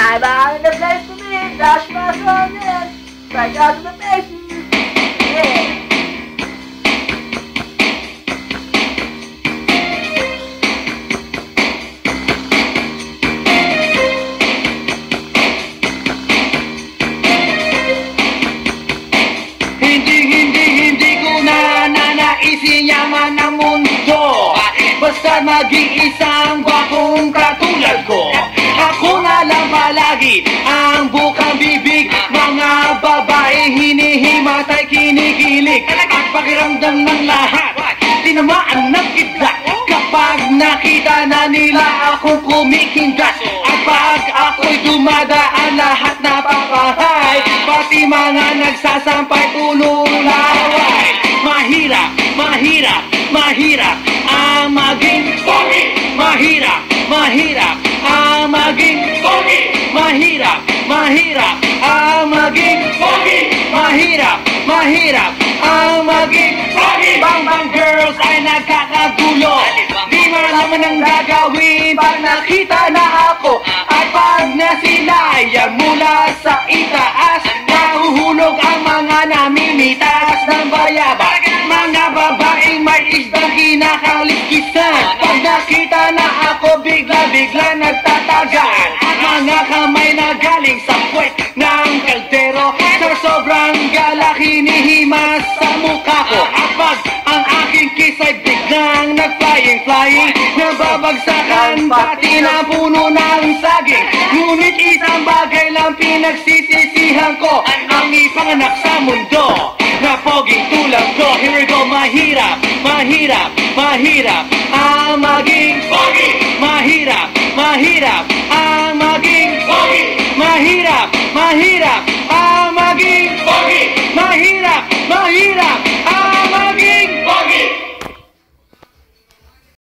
I'm out in the place to be, dash my soul, yes. Strike out to the faces, yeah. Hindi ko na nanaisin yaman ng mundo. Basta mag-iisang bakong katulad ko. Ako na lang palagi ang bukang bibig. Mga babae hinihimatay, kinikilig. At pakiramdam ng lahat tinamaan ng kidlat. Kapag nakita na nila akong kumikindas. At pag ako'y dumadaan, lahat napapahay. Pati mga nagsasampay, tululaway. Mahirap, mahirap, mahirap ang maging pogi. Mahirap, mahirap ang maging pogi. Mahirap, mahirap ang maging pogi. Mahirap, mahirap ang maging pogi. Bang bang girls ay nagkakagulo. Di malaman ang gagawin pag nakita na ako. At pag nasilaya mula sa itaas, nahuhulog ang mga namimitas ng bayabas. Mga babaeng may isdang kinakaliskisan. Pag nakita na ako, bigla-bigla nagtatagaan. Mga kamay na galing sa puwet ng kaldero. Sa sobrang galak, hinihimas sa mukha ko. At pag ang aking kiss ay biglang nag-flying, nababagsakan pati na puno ng saging. Ngunit isang bagay lang pinagsisisihan ko, ang ipanganak sa mundo na poging tulad ko. Here we go. Mahirap, mahirap, mahirap ang maging pogi. Mahirap, mahirap ang maging pogi. Mahirap, mahirap